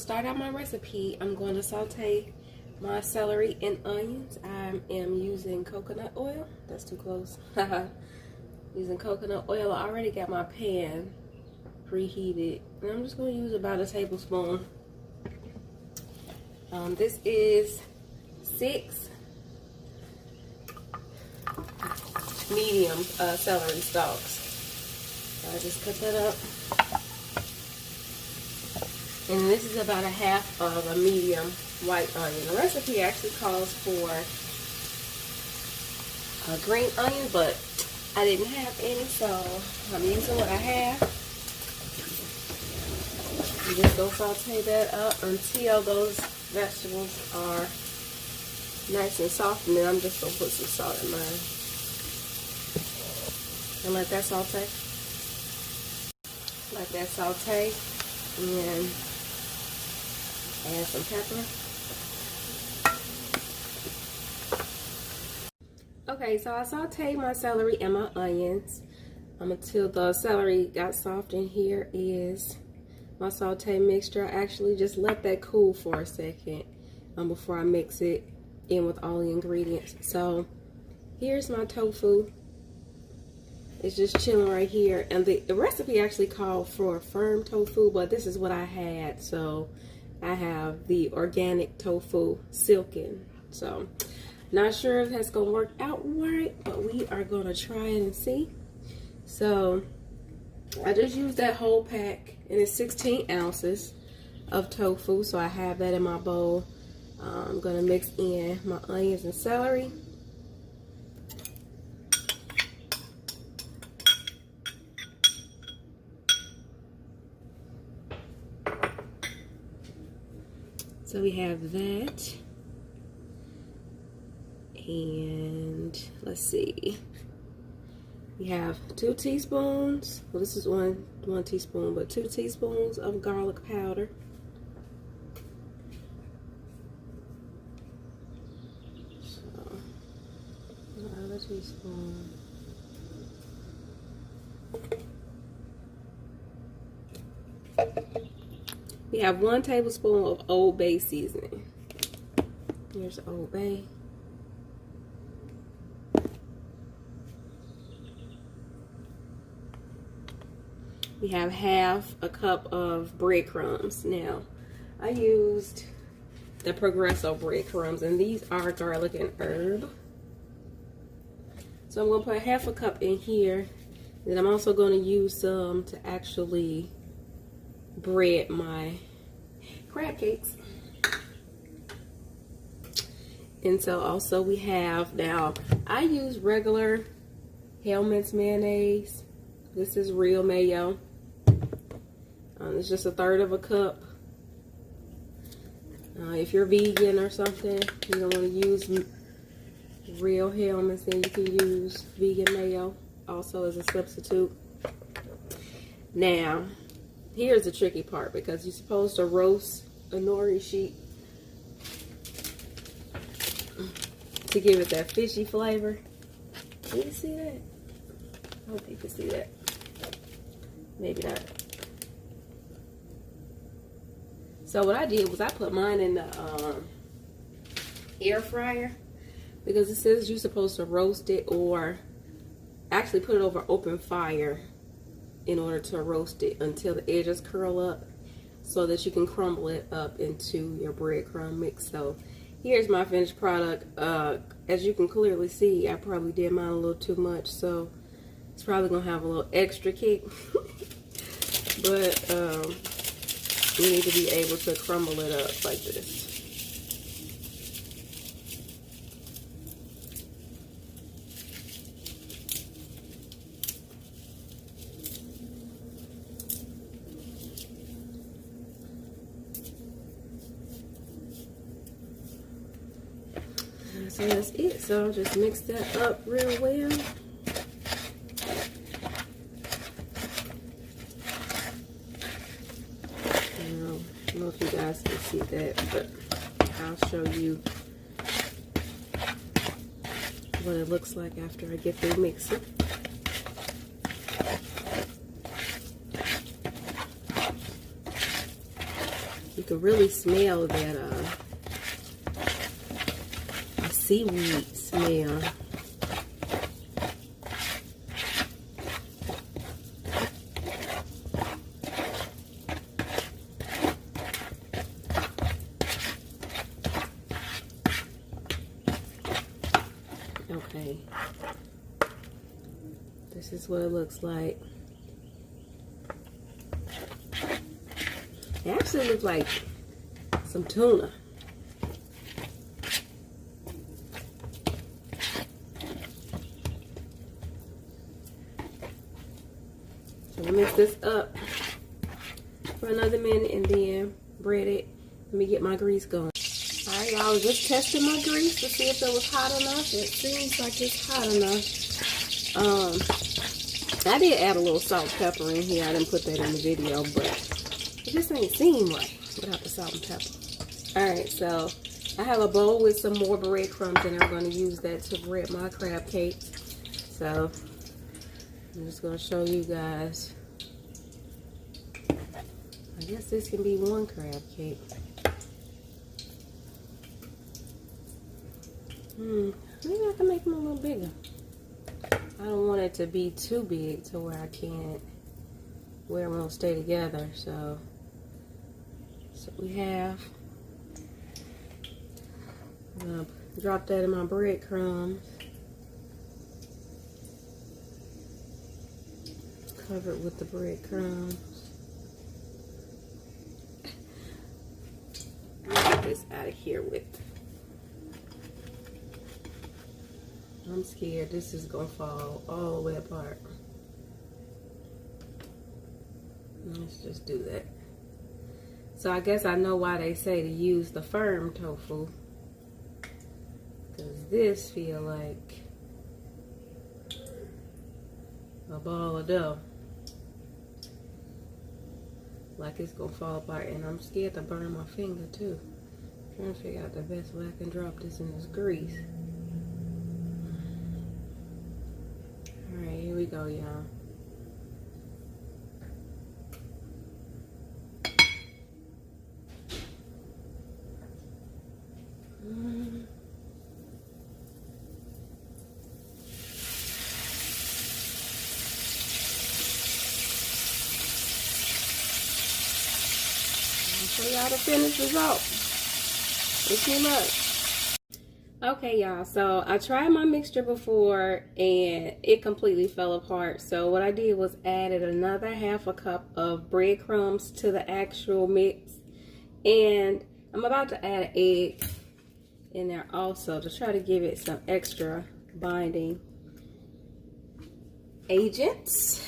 start out my recipe, I'm going to saute my celery and onions. I am using coconut oil. That's too close. Using coconut oil. I already got my pan preheated, and I'm just going to use about a tablespoon. This is 6 medium celery stalks. So I just cut that up. And this is about a half of a medium white onion. The recipe actually calls for a green onion, but I didn't have any, so I'm using what I have. I'm just going to saute that up until those vegetables are nice and soft, and then I'm just going to put some salt in mine. And let that saute. Let that saute, and add some pepper. Okay, so I sauteed my celery and my onions until the celery got soft, and here is my saute mixture. I actually just let that cool for a second before I mix it in with all the ingredients. So here's my tofu. It's just chilling right here, and the recipe actually called for firm tofu, but this is what I had. So I have the organic tofu silken. So not sure if that's gonna work out right, but we are gonna try it and see. So I just used that whole pack, and it's 16 ounces of tofu. So I have that in my bowl. I'm gonna mix in my onions and celery. So we have that, and let's see, we have 2 teaspoons, well this is one teaspoon, but 2 teaspoons of garlic powder. So, another teaspoon. We have 1 tablespoon of Old Bay seasoning. Here's Old Bay. We have half a cup of breadcrumbs. Now, I used the Progresso breadcrumbs, and these are garlic and herb. So I'm going to put half a cup in here. Then I'm also going to use some to actually bread my crab cakes. And so also we have, now I use regular Hellmann's mayonnaise. This is real mayo. It's just 1/3 of a cup. If you're vegan or something, you don't want to use real Hellmann's, then you can use vegan mayo also as a substitute. Now here's the tricky part, because you're supposed to roast a nori sheet to give it that fishy flavor. Can you see that? I hope you can see that. Maybe not. So what I did was I put mine in the air fryer, because it says you're supposed to roast it, or actually put it over open fire in order to roast it until the edges curl up, so that you can crumble it up into your breadcrumb mix. So here's my finished product. As you can clearly see, I probably did mine a little too much, so it's probably gonna have a little extra kick. But you need to be able to crumble it up like this. So that's it. So just mix that up real well. I don't know if you guys can see that, but I'll show you what it looks like after I get through mixing. You can really smell that seaweed smell. Okay, this is what it looks like. It actually looks like some tuna. So we'll mix this up for another minute and then bread it. Let me get my grease going. Alright, y'all, I was just testing my grease to see if it was hot enough. It seems like it's hot enough. I did add a little salt and pepper in here. I didn't put that in the video, but it just ain't seem right without the salt and pepper. Alright, so I have a bowl with some more breadcrumbs and I'm going to use that to bread my crab cakes. So I'm just going to show you guys. I guess this can be one crab cake. Maybe I can make them a little bigger. I don't want it to be too big to where I can't, where it won't stay together. So we have. I'm gonna drop that in my breadcrumbs. Cover it with the breadcrumbs. Get this out of here with. I'm scared this is gonna fall all the way apart. Let's just do that. So I guess I know why they say to use the firm tofu. Because this feel like a ball of dough. Like it's gonna fall apart, and I'm scared to burn my finger too. I'm trying to figure out the best way I can drop this in this grease. Alright, here we go, y'all. I'll show y'all the finished result. It's too much. Okay, y'all, so I tried my mixture before and it completely fell apart. So what I did was added another half a cup of breadcrumbs to the actual mix, and I'm about to add an egg in there also to try to give it some extra binding agents.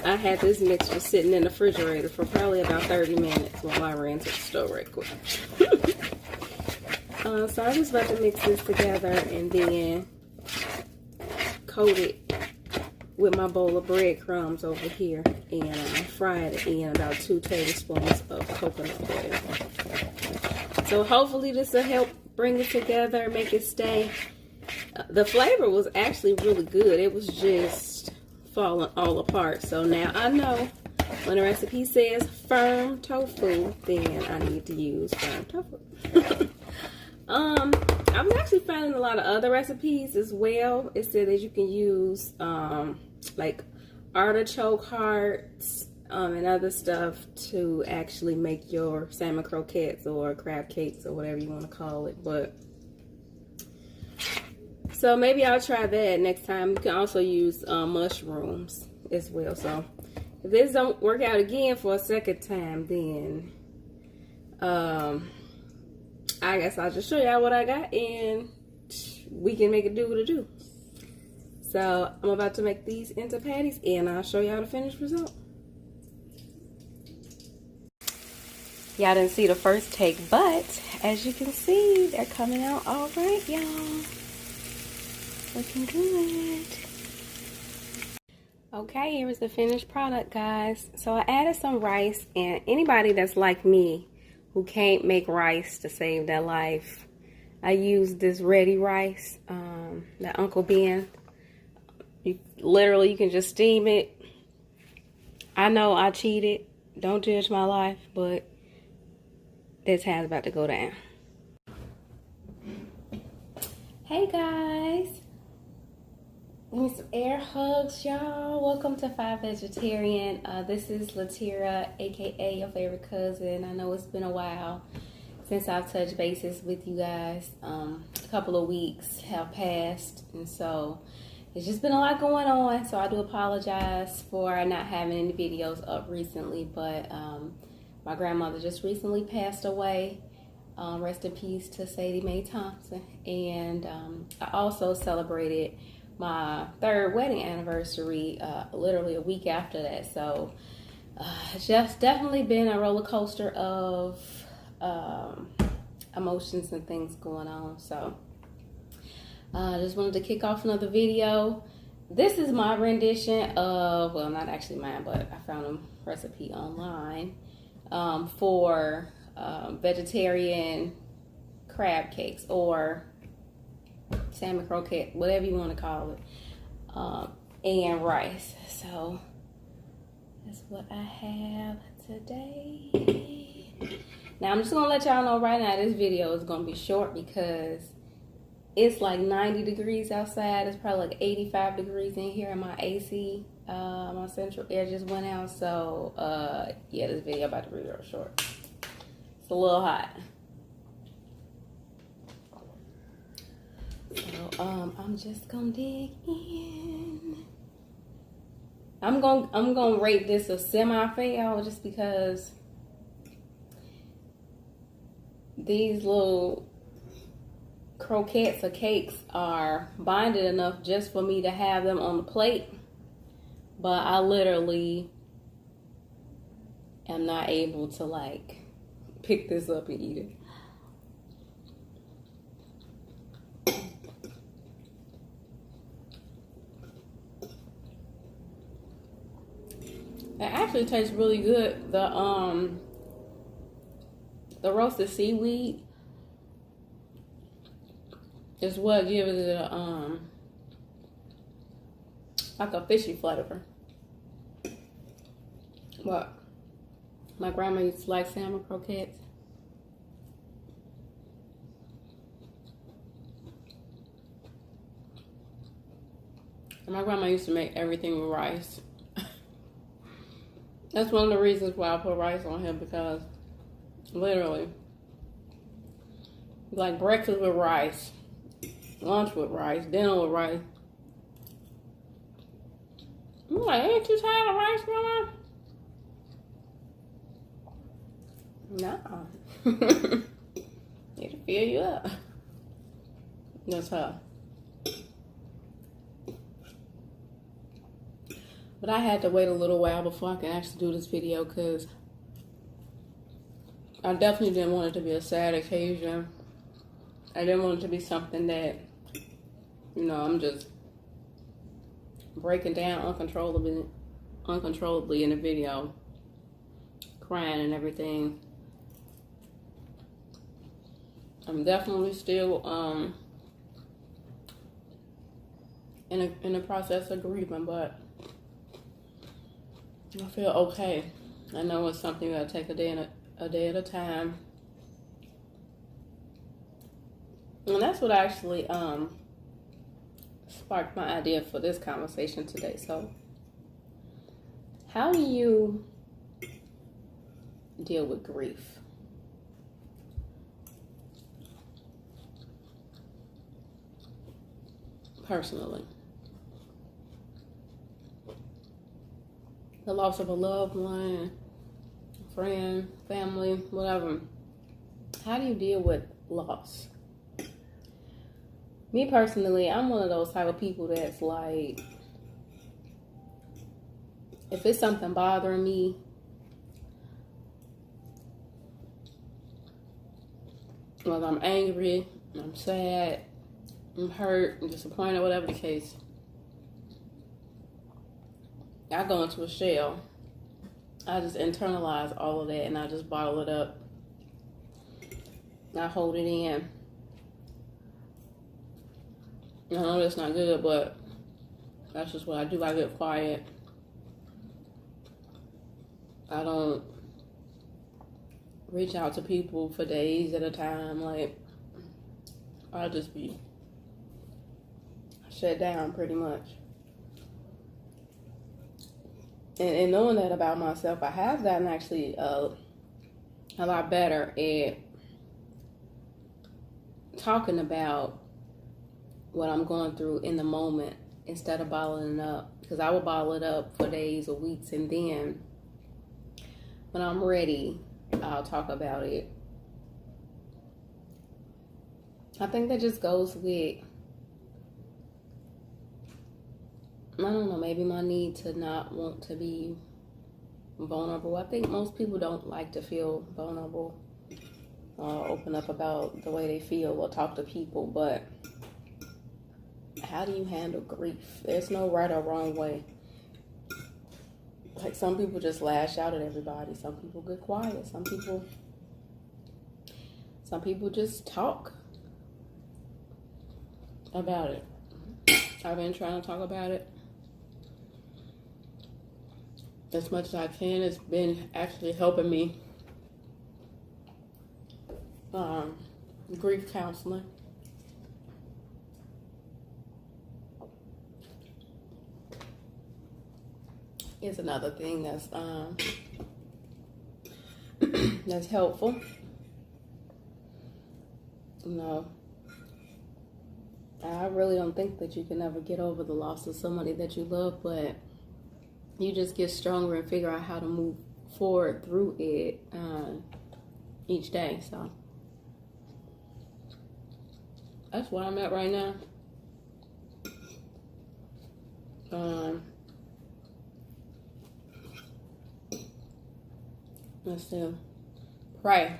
I had this mixture sitting in the refrigerator for probably about 30 minutes while I ran to the store right quick. So I'm just about to mix this together and then coat it with my bowl of breadcrumbs over here and fry it in about 2 tablespoons of coconut oil. So hopefully this will help bring it together, make it stay. The flavor was actually really good. It was just falling all apart. So now I know when the recipe says firm tofu, then I need to use firm tofu. I was actually finding a lot of other recipes as well. It said that you can use like artichoke hearts and other stuff to actually make your salmon croquettes or crab cakes or whatever you want to call it. But so maybe I'll try that next time. You can also use mushrooms as well. So if this don't work out again for a second time, then I guess I'll just show y'all what I got and we can make it do what it do. So I'm about to make these into patties and I'll show y'all the finished result. Y'all didn't see the first take, but as you can see, they're coming out all right, y'all. Looking good. Okay, here is the finished product, guys. So I added some rice, and anybody that's like me who can't make rice to save their life, I use this ready rice that Uncle Ben. You can just steam it. I know I cheated. Don't judge my life, but This has about to go down. Hey guys, give me some air hugs, y'all. Welcome to 5 Vegetarian. This is Latiera, aka your favorite cousin. I know it's been a while since I've touched bases with you guys. A couple of weeks have passed, and so it's just been a lot going on. So I do apologize for not having any videos up recently, but my grandmother just recently passed away. Rest in peace to Sadie Mae Thompson. And I also celebrated my 3rd wedding anniversary literally a week after that. So it's just definitely been a roller coaster of emotions and things going on. So I just wanted to kick off another video. This is my rendition of, well, not actually mine, but I found a recipe online for vegetarian crab cakes or salmon croquette, whatever you want to call it, and rice. So that's what I have today. Now I'm just gonna let y'all know right now this video is gonna be short because it's like 90 degrees outside. It's probably like 85 degrees in here, and my AC, my central air just went out. So yeah, this video about to be real short. It's a little hot. So I'm just gonna dig in. I'm gonna rate this a semi-fail just because these little croquettes or cakes are binded enough just for me to have them on the plate, but I literally am not able to like pick this up and eat it. It actually tastes really good. The roasted seaweed is what gives it a like a fishy flavor. But my grandma used to like salmon croquettes. And my grandma used to make everything with rice. That's one of the reasons why I put rice on here, because literally, like breakfast with rice, lunch with rice, dinner with rice. I'm like, ain't you tired of rice, grandma? No. It'll fill you up. That's her. But I had to wait a little while before I could actually do this video because I definitely didn't want it to be a sad occasion. I didn't want it to be something that, you know, I'm just breaking down uncontrollably in the video, crying and everything. I'm definitely still in the process of grieving, but I feel okay. I know it's something you gotta take a day at a time. And that's what actually sparked my idea for this conversation today. So, how do you deal with grief? Personally. The loss of a loved one, a friend, family, whatever. How do you deal with loss? Me personally, I'm one of those type of people that's like, if it's something bothering me, whether I'm angry, I'm sad, I'm hurt, I'm disappointed, whatever the case, I go into a shell. I just internalize all of that and I just bottle it up. I hold it in. I know that's not good, but that's just what I do. I get quiet. I don't reach out to people for days at a time. Like, I'll just be shut down pretty much. And knowing that about myself, I have gotten actually a lot better at talking about what I'm going through in the moment instead of bottling it up. Because I would bottle it up for days or weeks, and then when I'm ready, I'll talk about it. I think that just goes with, I don't know, maybe my need to not want to be vulnerable. I think most people don't like to feel vulnerable or open up about the way they feel or talk to people, but how do you handle grief? There's no right or wrong way. Like, some people just lash out at everybody. Some people get quiet. Some people just talk about it. I've been trying to talk about it as much as I can. It's been actually helping me. Grief counseling. Is another thing that's that's helpful. You know, I really don't think that you can ever get over the loss of somebody that you love, but you just get stronger and figure out how to move forward through it each day. So that's where I'm at right now. Let's see. Pray.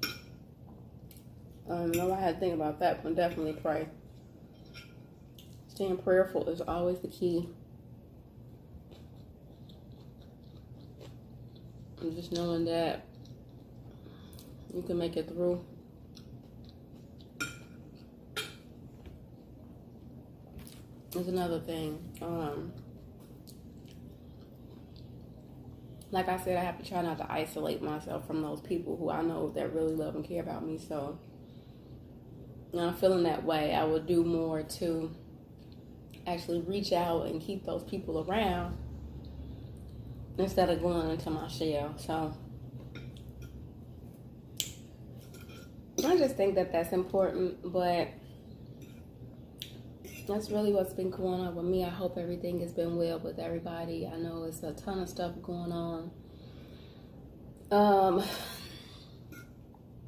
I don't know. I had to think about that, but definitely pray. Staying prayerful is always the key. And just knowing that you can make it through. There's another thing. Like I said, I have to try not to isolate myself from those people who I know that really love and care about me. So, when I'm feeling that way, I would do more to actually reach out and keep those people around instead of going into my shell. So, I just think that that's important, but that's really what's been going on with me. I hope everything has been well with everybody. I know it's a ton of stuff going on.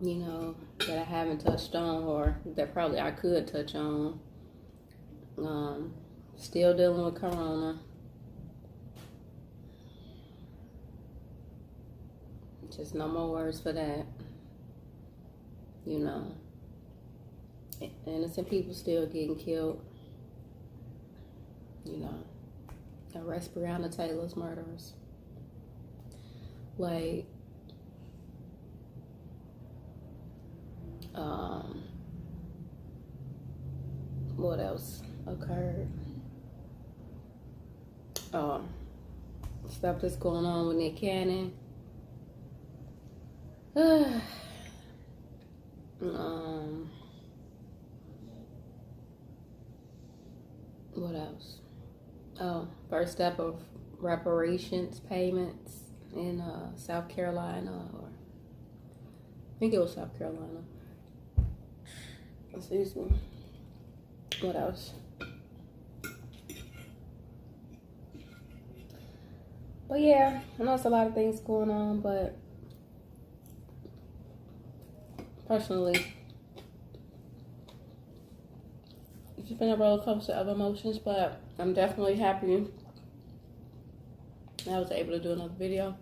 You know, that I haven't touched on, or that probably I could touch on. Still dealing with Corona. Just no more words for that. You know, innocent people still getting killed. You know, arrest Breonna Taylor's murderers. Like, what else occurred? Stuff that's going on with Nick Cannon. What else? First step of reparations payments in South Carolina, or I think it was South Carolina. Excuse me. What else? But yeah, I know it's a lot of things going on, but personally, it's been a roller coaster of emotions, but I'm definitely happy I was able to do another video.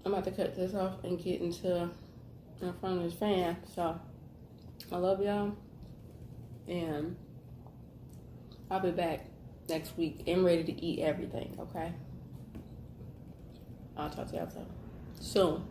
I'm about to cut this off and get into in front of this fan. So I love y'all, and I'll be back next week and ready to eat everything. Okay, I'll talk to y'all soon.